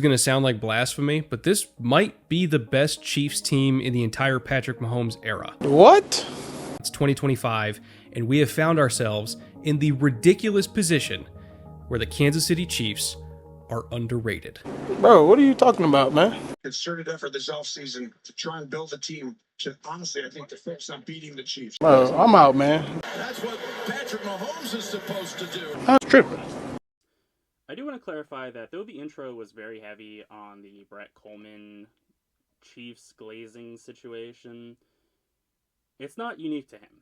going to sound like blasphemy, but this might be the best Chiefs team in the entire Patrick Mahomes era. What? It's 2025, and we have found ourselves in the ridiculous position where the Kansas City Chiefs are underrated. Bro, what are you talking about, man? Concerted effort this offseason to try and build a team to, honestly, I think, to focus on beating the Chiefs. Bro, I'm out, man. That's what Patrick Mahomes is supposed to do. I was tripping. I do want to clarify that though the intro was very heavy on the Brett Coleman Chiefs glazing situation, it's not unique to him.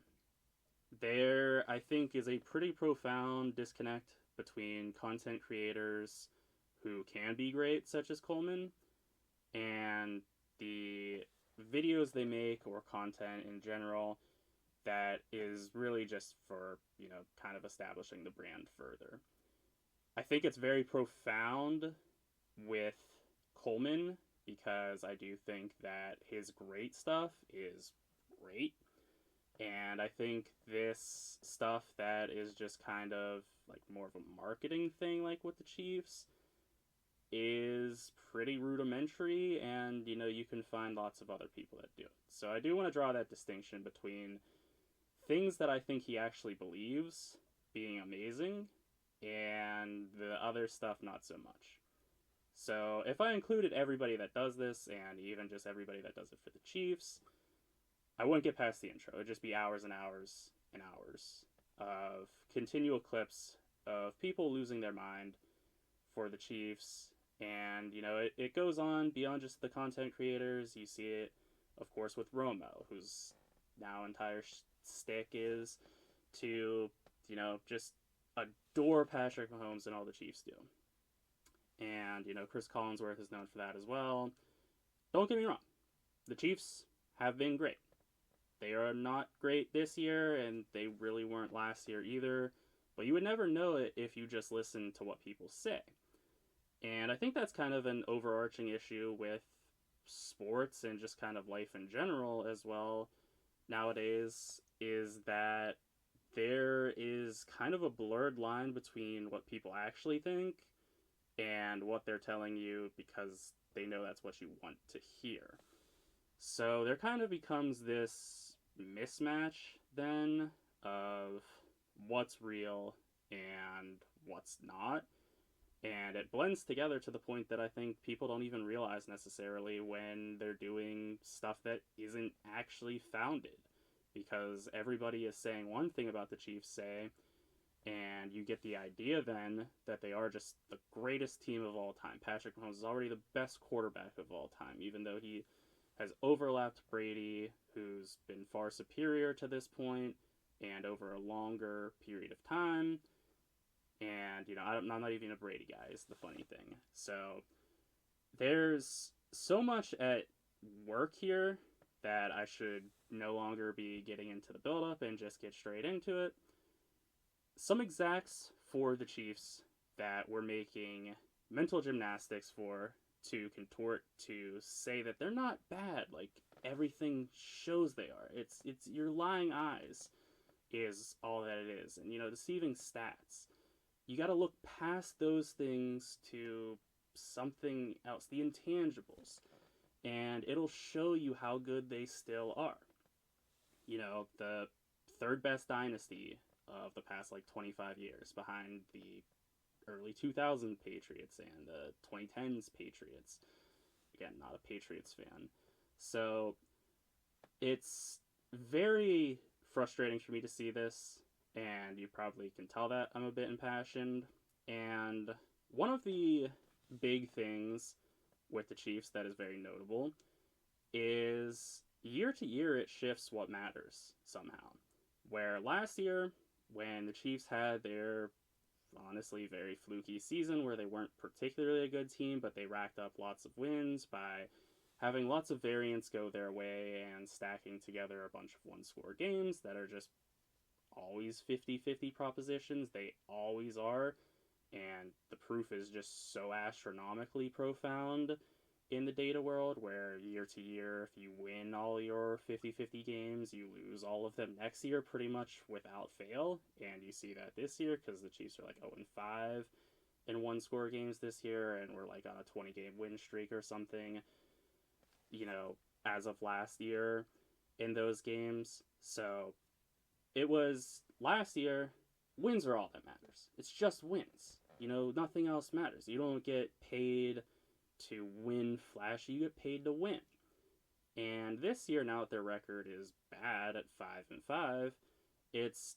There, I think, is a pretty profound disconnect between content creators who can be great, such as Coleman, and the videos they make or content in general that is really just for, kind of establishing the brand further. I think it's very profound with Coleman because I do think that his great stuff is great. And I think this stuff that is just kind of like more of a marketing thing, like with the Chiefs, is pretty rudimentary, and you can find lots of other people that do it. So I do want to draw that distinction between things that I think he actually believes being amazing and the other stuff not so much. So if I included everybody that does this, and even just everybody that does it for the Chiefs, I wouldn't get past the intro. It'd just be hours and hours and hours of continual clips of people losing their mind for the Chiefs. And, it goes on beyond just the content creators. You see it, of course, with Romo, whose now entire stick is to, just adore Patrick Mahomes and all the Chiefs do. And, Chris Collinsworth is known for that as well. Don't get me wrong. The Chiefs have been great. They are not great this year, and they really weren't last year either. But you would never know it if you just listened to what people say. And I think that's kind of an overarching issue with sports and just kind of life in general as well nowadays, is that there is kind of a blurred line between what people actually think and what they're telling you because they know that's what you want to hear. So there kind of becomes this mismatch then of what's real and what's not. And it blends together to the point that I think people don't even realize necessarily when they're doing stuff that isn't actually founded. Because everybody is saying one thing about the Chiefs, say, and you get the idea then that they are just the greatest team of all time. Patrick Mahomes is already the best quarterback of all time, even though he has overlapped Brady, who's been far superior to this point, and over a longer period of time. And, I'm not even a Brady guy, is the funny thing. So, there's so much at work here that I should no longer be getting into the build-up and just get straight into it. Some execs for the Chiefs that we're making mental gymnastics for to contort to say that they're not bad, like everything shows they are. It's your lying eyes is all that it is. And, deceiving stats. You got to look past those things to something else, the intangibles, and it'll show you how good they still are. The third best dynasty of the past 25 years, behind the early 2000 Patriots and the 2010s Patriots. Again, not a Patriots fan. So it's very frustrating for me to see this. And you probably can tell that I'm a bit impassioned. And one of the big things with the Chiefs that is very notable is year to year it shifts what matters somehow. Where last year, when the Chiefs had their honestly very fluky season where they weren't particularly a good team, but they racked up lots of wins by having lots of variants go their way and stacking together a bunch of one-score games that are just always 50-50 propositions. They always are, and the proof is just so astronomically profound in the data world, where year to year, if you win all your 50-50 games, you lose all of them next year pretty much without fail. And you see that this year because the Chiefs are 0-5, in one-score games this year, and we're like on a 20-game win streak or something, as of last year in those games. So it was last year, wins are all that matters. It's just wins. Nothing else matters. You don't get paid to win flashy, you get paid to win. And this year, now that their record is bad at 5-5, it's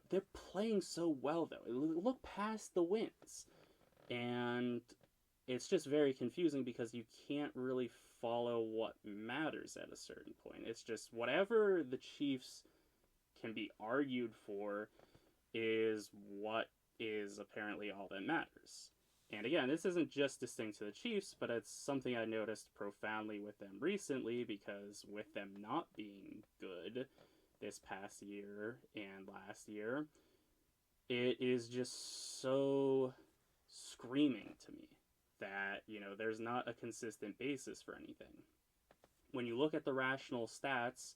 they're playing so well though. Look past the wins, and it's just very confusing because you can't really follow what matters at a certain point. It's just whatever the Chiefs can be argued for is what is apparently all that matters. And again, this isn't just distinct to the Chiefs, but it's something I noticed profoundly with them recently, because with them not being good this past year and last year, it is just so screaming to me that, there's not a consistent basis for anything. When you look at the rational stats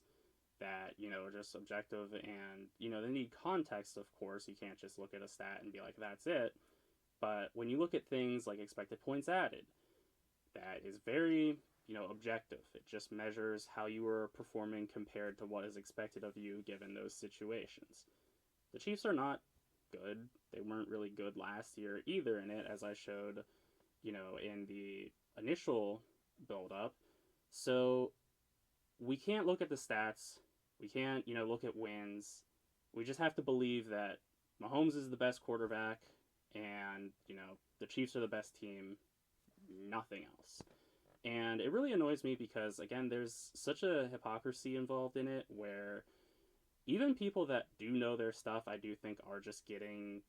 that, are just objective and, they need context, of course. You can't just look at a stat and be like, that's it. But when you look at things like expected points added, that is very, objective. It just measures how you were performing compared to what is expected of you given those situations. The Chiefs are not good. They weren't really good last year either in it, as I showed, in the initial build-up. So we can't look at the stats. We can't, look at wins. We just have to believe that Mahomes is the best quarterback, and, the Chiefs are the best team, nothing else. And it really annoys me because, again, there's such a hypocrisy involved in it where even people that do know their stuff, I do think, are just getting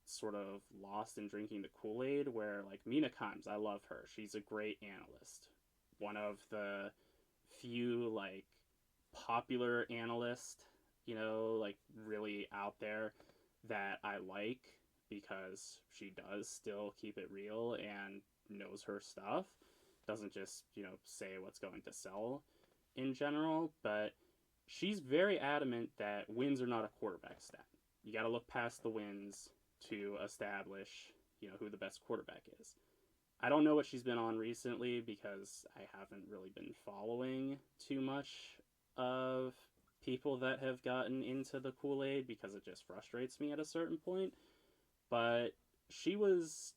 sort of lost in drinking the Kool-Aid, where, like, Mina Kimes, I love her. She's a great analyst. One of the few, like, popular analysts, like, really out there that I like, because she does still keep it real and knows her stuff. Doesn't just, say what's going to sell in general. But she's very adamant that wins are not a quarterback stat. You got to look past the wins to establish, who the best quarterback is. I don't know what she's been on recently because I haven't really been following too much of people that have gotten into the Kool-Aid, because it just frustrates me at a certain point. But she was,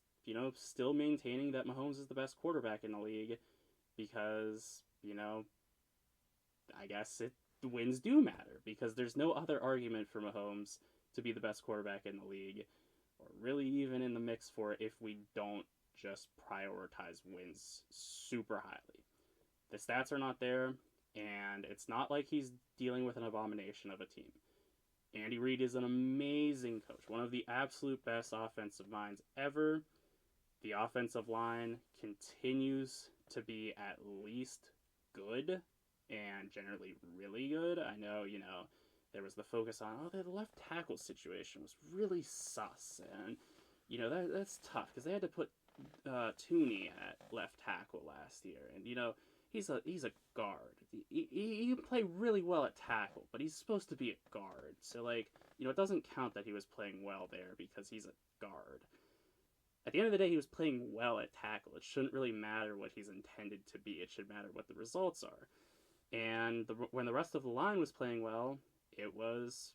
still maintaining that Mahomes is the best quarterback in the league because, I guess the wins do matter, because there's no other argument for Mahomes to be the best quarterback in the league, or really even in the mix for it, if we don't just prioritize wins super highly. The stats are not there, and it's not like he's dealing with an abomination of a team. Andy Reid is an amazing coach, one of the absolute best offensive minds ever. The offensive line continues to be at least good, and generally really good. I know, there was the focus on, the left tackle situation was really sus, and, that's tough, because they had to put Tooney at left tackle last year, and, he's a guard. He can play really well at tackle, but he's supposed to be a guard. So, it doesn't count that he was playing well there because he's a guard. At the end of the day, he was playing well at tackle. It shouldn't really matter what he's intended to be. It should matter what the results are. And when the rest of the line was playing well, it was,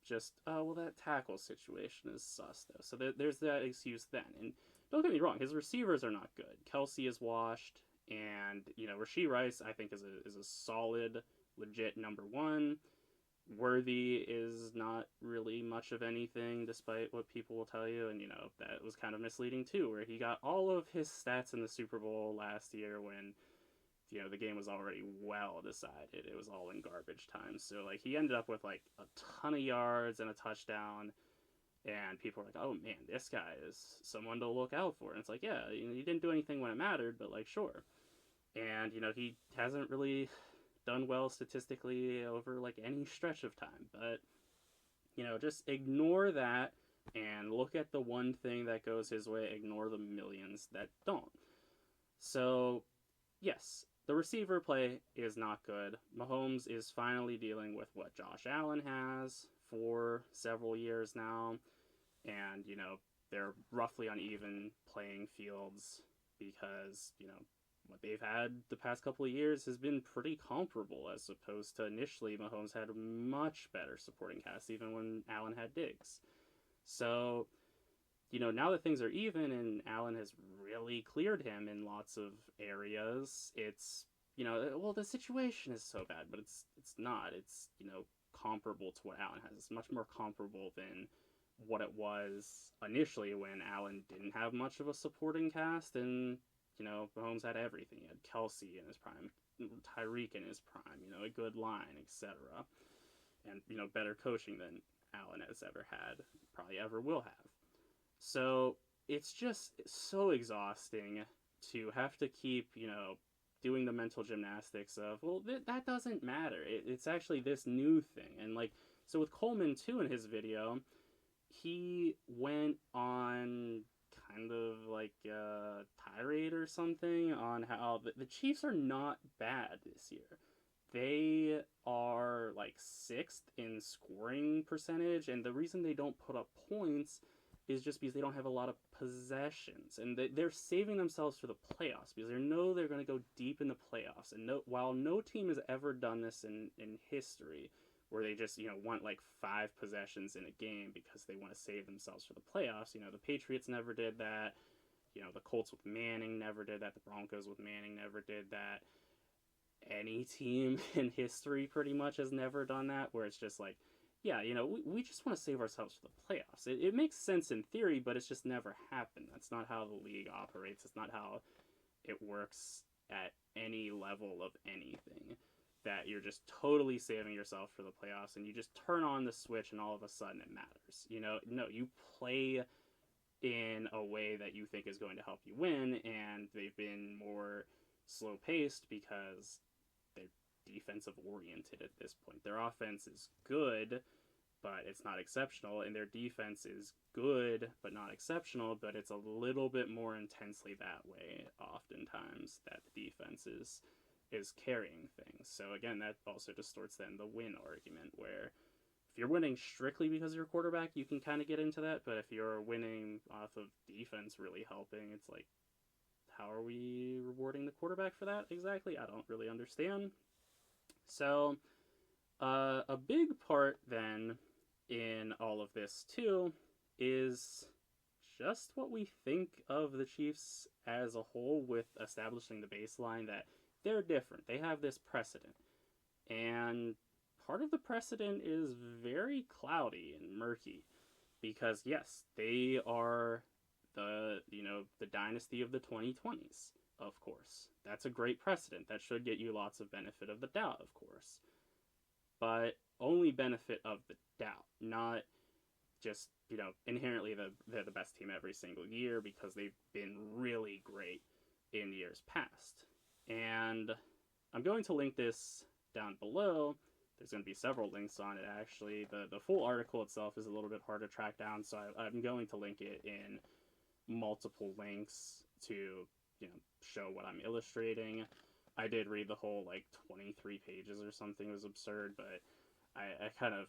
just, that tackle situation is sus, though. So there's that excuse then. And don't get me wrong, his receivers are not good. Kelsey is washed. And, Rashee Rice, I think, is a solid, legit number one. Worthy is not really much of anything, despite what people will tell you. And, that was kind of misleading, too, where he got all of his stats in the Super Bowl last year when, the game was already well decided. It was all in garbage time. So, he ended up with, a ton of yards and a touchdown. And people are like, oh, man, this guy is someone to look out for. And it's like, yeah, he didn't do anything when it mattered, but, sure. And, he hasn't really done well statistically over, any stretch of time. But, just ignore that and look at the one thing that goes his way. Ignore the millions that don't. So, yes, the receiver play is not good. Mahomes is finally dealing with what Josh Allen has for several years now. And, they're roughly on even playing fields because, what they've had the past couple of years has been pretty comparable, as opposed to initially Mahomes had a much better supporting cast, even when Allen had Diggs. So, now that things are even and Allen has really cleared him in lots of areas, it's, well, the situation is so bad, but it's not. It's, comparable to what Allen has. It's much more comparable than what it was initially when Allen didn't have much of a supporting cast and, Mahomes had everything. He had Kelsey in his prime, Tyreek in his prime, a good line, etc. And, better coaching than Allen has ever had, probably ever will have. So it's just so exhausting to have to keep, doing the mental gymnastics of, well, that doesn't matter. It's actually this new thing. And, like, so with Coleman, too, in his video, he went on kind of like a tirade or something on how the Chiefs are not bad this year. They are like 6th in scoring percentage, and the reason they don't put up points is just because they don't have a lot of possessions, and they're saving themselves for the playoffs because they know they're going to go deep in the playoffs. And while no team has ever done this in history, where they just want like 5 possessions in a game because they want to save themselves for the playoffs. The Patriots never did that. The Colts with Manning never did that. The Broncos with Manning never did that. Any team in history pretty much has never done that, where it's just like, yeah, we just want to save ourselves for the playoffs. It makes sense in theory, but it's just never happened. That's not how the league operates. It's not how it works at any level of anything. That you're just totally saving yourself for the playoffs, and you just turn on the switch and all of a sudden it matters. No, you play in a way that you think is going to help you win, and they've been more slow paced because they're defensive oriented at this point. Their offense is good, but it's not exceptional, and their defense is good but not exceptional, but it's a little bit more intensely that way oftentimes, that the defense is carrying things. So again, that also distorts then the win argument, where if you're winning strictly because of your quarterback, you can kind of get into that, but if you're winning off of defense really helping, it's like, how are we rewarding the quarterback for that exactly? I don't really understand. So a big part then in all of this too is just what we think of the Chiefs as a whole, with establishing the baseline that they're different. They have this precedent. And part of the precedent is very cloudy and murky because, yes, they are the dynasty of the 2020s, of course. That's a great precedent. That should get you lots of benefit of the doubt, of course. But only benefit of the doubt, not just, inherently they're the best team every single year because they've been really great in years past. And I'm going to link this down below. There's going to be several links on it, actually. The full article itself is a little bit hard to track down, so I'm going to link it in multiple links to, show what I'm illustrating. I did read the whole, 23 pages or something. It was absurd, but I kind of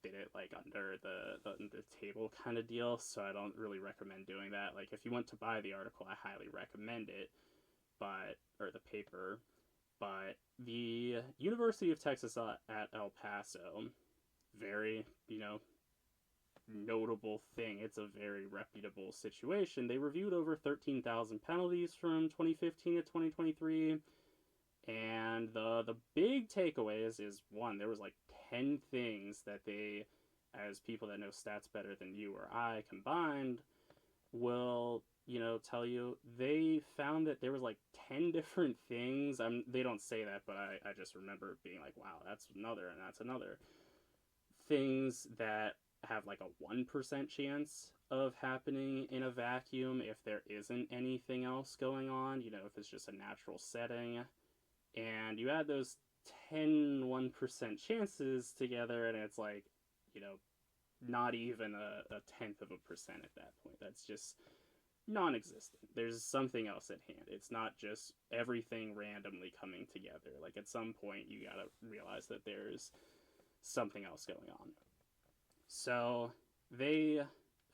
did it, under the table kind of deal, so I don't really recommend doing that. If you want to buy the article, I highly recommend it. Or the paper, but the University of Texas at El Paso, very, notable thing. It's a very reputable situation. They reviewed over 13,000 penalties from 2015 to 2023, and the big takeaways is, one, there was 10 things that they, as people that know stats better than you or I combined, will tell you. They found that there was 10 different things. They don't say that, but I just remember being like, wow, that's another, and that's another. Things that have a 1% chance of happening in a vacuum if there isn't anything else going on, if it's just a natural setting. And you add those 10 1% chances together, and it's not even a tenth of a percent at that point. That's just non-existent. There's something else at hand. It's not just everything randomly coming together. At some point you gotta realize that there's something else going on. So they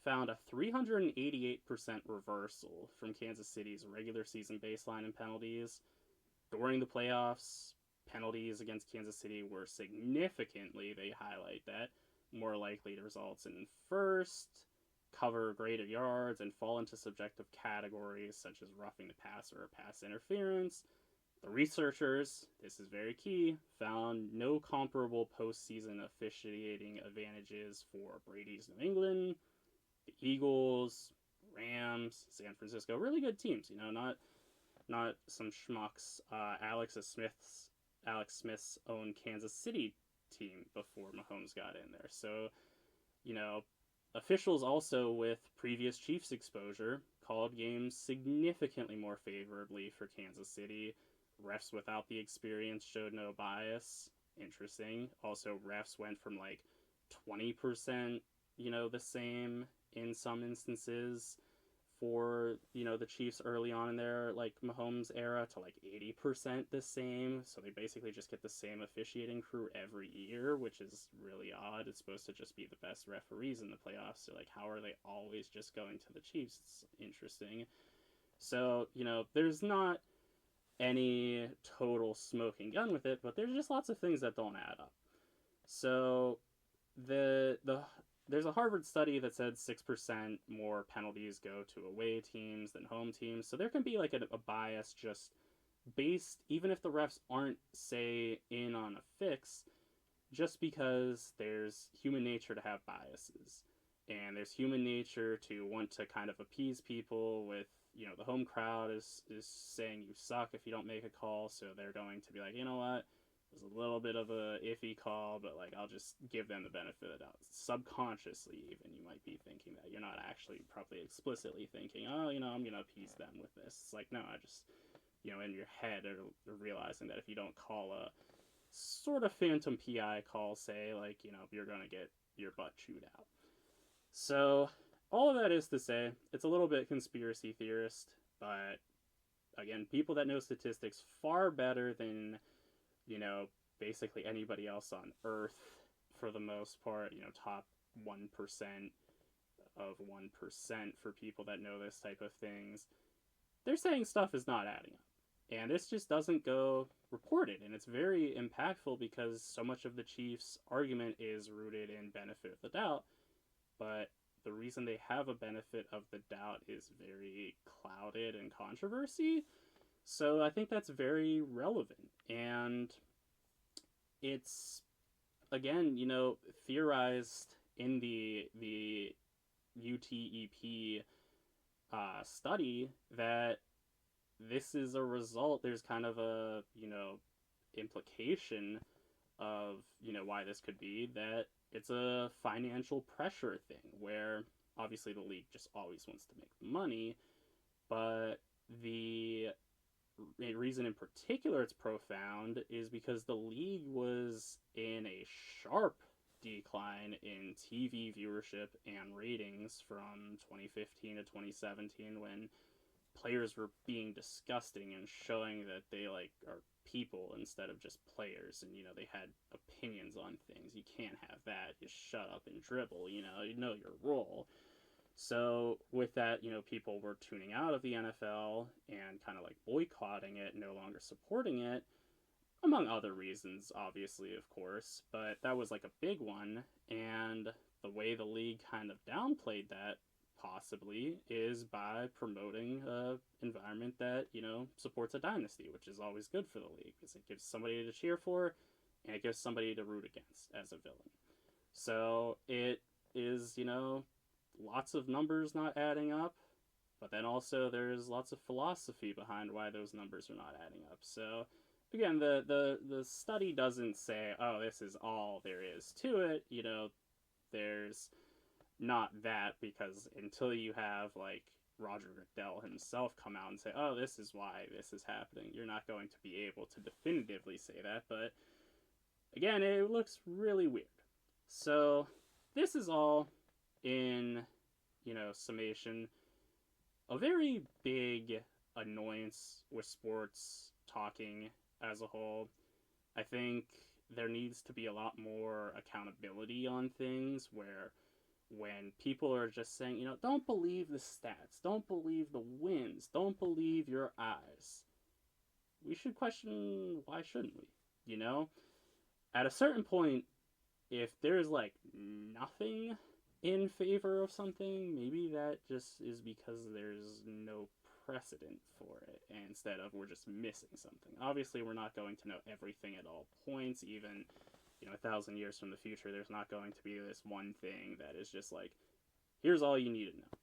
found a 388% reversal from Kansas City's regular season baseline in penalties. During the playoffs, penalties against Kansas City were significantly, they highlight that, more likely to result in first, cover greater yards, and fall into subjective categories such as roughing the passer or pass interference. The researchers, this is very key, found no comparable postseason officiating advantages for Brady's New England, the Eagles, Rams, San Francisco. Really good teams, not some schmucks. Alex Smith's own Kansas City team before Mahomes got in there. So, officials also with previous Chiefs exposure called games significantly more favorably for Kansas City. Refs without the experience showed no bias. Interesting. Also, refs went from 20%, the same in some instances for, the Chiefs early on in their, Mahomes era to 80% the same. So they basically just get the same officiating crew every year, which is really odd. It's supposed to just be the best referees in the playoffs. So, how are they always just going to the Chiefs? It's interesting. So, there's not any total smoking gun with it, but there's just lots of things that don't add up. So there's a Harvard study that said 6% more penalties go to away teams than home teams. So there can be a bias just based, even if the refs aren't, say, in on a fix, just because there's human nature to have biases. And there's human nature to want to kind of appease people with, the home crowd is saying you suck if you don't make a call, so they're going to be like, you know what, it was a little bit of a iffy call, but I'll just give them the benefit of the doubt. Subconsciously, even, you might be thinking that. You're not actually probably explicitly thinking, oh, I'm going to appease them with this. It's no, I just, in your head are realizing that if you don't call a sort of phantom PI call, say, you're going to get your butt chewed out. So all of that is to say, it's a little bit conspiracy theorist, but again, people that know statistics far better than, basically anybody else on Earth for the most part, top 1% of 1% for people that know this type of things, they're saying stuff is not adding up. And this just doesn't go reported, and it's very impactful because so much of the Chiefs' argument is rooted in benefit of the doubt, but the reason they have a benefit of the doubt is very clouded in controversy. So I think that's very relevant. And it's, again, theorized in the UTEP study that this is a result, there's kind of a, implication of, why this could be, that it's a financial pressure thing where obviously the league just always wants to make money, but the reason in particular it's profound is because the league was in a sharp decline in TV viewership and ratings from 2015 to 2017 when players were being disgusting and showing that they are people instead of just players, and they had opinions on things. You can't have that. Just shut up and dribble. You know your role. So with that, people were tuning out of the NFL and kind of boycotting it, no longer supporting it, among other reasons, obviously, of course. But that was a big one, and the way the league kind of downplayed that possibly is by promoting an environment that supports a dynasty, which is always good for the league because it gives somebody to cheer for and it gives somebody to root against as a villain. So it is lots of numbers not adding up, but then also there's lots of philosophy behind why those numbers are not adding up. So again, the study doesn't say, oh, this is all there is to it. There's not that, because until you have Roger Goodell himself come out and say, oh, this is why this is happening, you're not going to be able to definitively say that. But again, it looks really weird. So this is all in, summation, a very big annoyance with sports talking as a whole. I think there needs to be a lot more accountability on things where when people are just saying, don't believe the stats, don't believe the wins, don't believe your eyes, we should question, why shouldn't we? You know? At a certain point, if there's like nothing in favor of something, maybe that just is because there's no precedent for it, instead of we're just missing something. Obviously, we're not going to know everything at all points, even 1,000 years from the future. There's not going to be this one thing that is just like, here's all you need to know.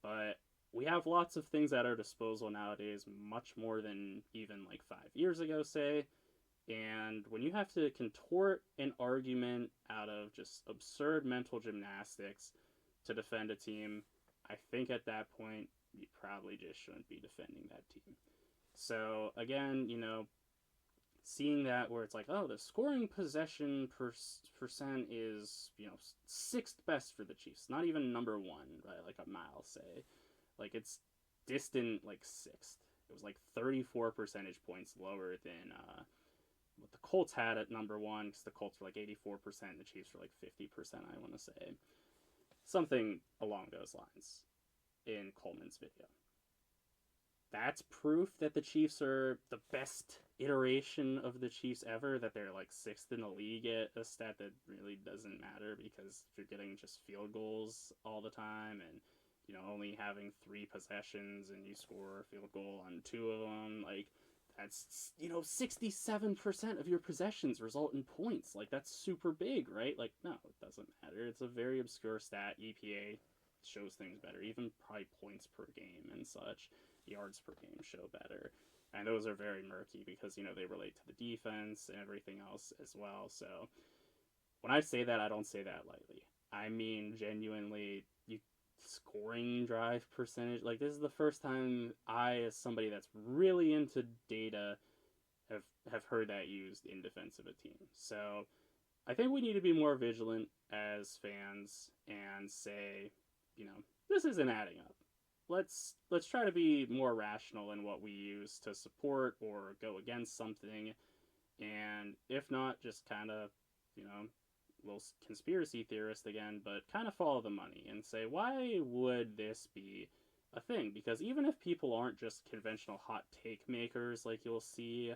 But we have lots of things at our disposal nowadays, much more than even like 5 years ago, say. And when you have to contort an argument out of just absurd mental gymnastics to defend a team, I think at that point, you probably just shouldn't be defending that team. So, again, seeing that where it's like, oh, the scoring possession percent is, sixth best for the Chiefs. Not even number one, right? Like a mile, say. Like, it's distant, like, sixth. It was like 34 percentage points lower than what the Colts had at number one, because the Colts were like 84%, and the Chiefs were like 50%, I want to say. Something along those lines in Coleman's video. That's proof that the Chiefs are the best iteration of the Chiefs ever, that they're like sixth in the league at a stat that really doesn't matter, because if you're getting just field goals all the time and only having 3 possessions and you score a field goal on 2 of them, like, that's 67% of your possessions result in points. Like, that's super big, right? Like, no, it doesn't matter. It's a very obscure stat. EPA shows things better, even probably points per game and such. Yards per game show better, and those are very murky because they relate to the defense and everything else as well. So when I say that, I don't say that lightly. I mean genuinely. Scoring drive percentage, like, this is the first time I, as somebody that's really into data, have heard that used in defense of a team. So I think we need to be more vigilant as fans and say, this isn't adding up. Let's try to be more rational in what we use to support or go against something, and if not, just kind of, little conspiracy theorist again, but kind of follow the money and say, why would this be a thing? Because even if people aren't just conventional hot take makers like you'll see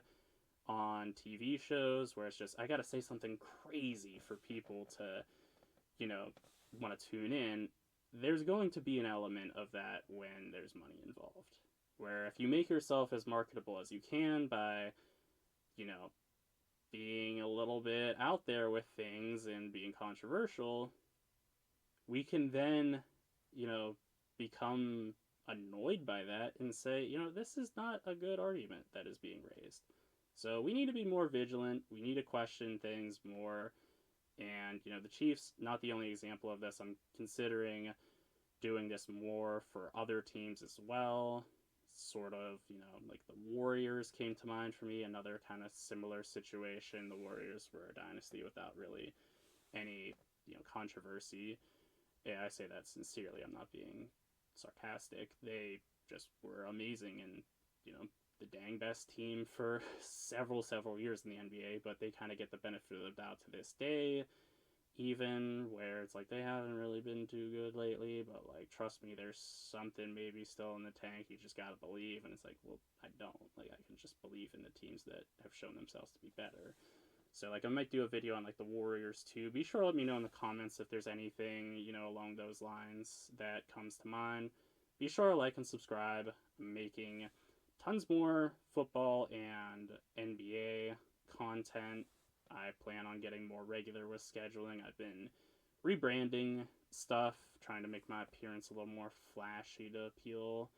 on TV shows, where it's just, I gotta say something crazy for people to, want to tune in, there's going to be an element of that when there's money involved. Where if you make yourself as marketable as you can by, being a little bit out there with things and being controversial, we can then, become annoyed by that and say, this is not a good argument that is being raised. So we need to be more vigilant. We need to question things more. And, the Chiefs, not the only example of this. I'm considering doing this more for other teams as well. Sort of, like the Warriors came to mind for me, another kind of similar situation. The Warriors were a dynasty without really any, controversy. Yeah, I say that sincerely. I'm not being sarcastic. They just were amazing and, the dang best team for several years in the NBA, but they kind of get the benefit of the doubt to this day, even where it's like they haven't really been too good lately, but like, trust me, there's something maybe still in the tank. You just gotta believe. And it's like, well, I don't. Like, I can just believe in the teams that have shown themselves to be better. So like, I might do a video on like the Warriors too. Be sure to let me know in the comments if there's anything, along those lines that comes to mind. Be sure to like and subscribe. I'm making tons more football and NBA content. I plan on getting more regular with scheduling. I've been rebranding stuff, trying to make my appearance a little more flashy to appeal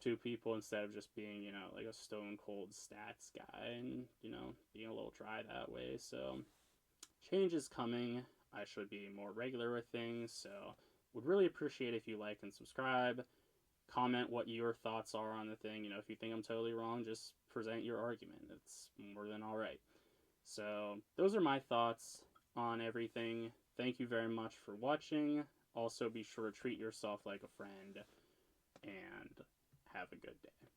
to people instead of just being, like a stone cold stats guy and, being a little dry that way. So change is coming. I should be more regular with things. So would really appreciate if you like and subscribe. Comment what your thoughts are on the thing. If you think I'm totally wrong, just present your argument. It's more than all right. So those are my thoughts on everything. Thank you very much for watching. Also, be sure to treat yourself like a friend and have a good day.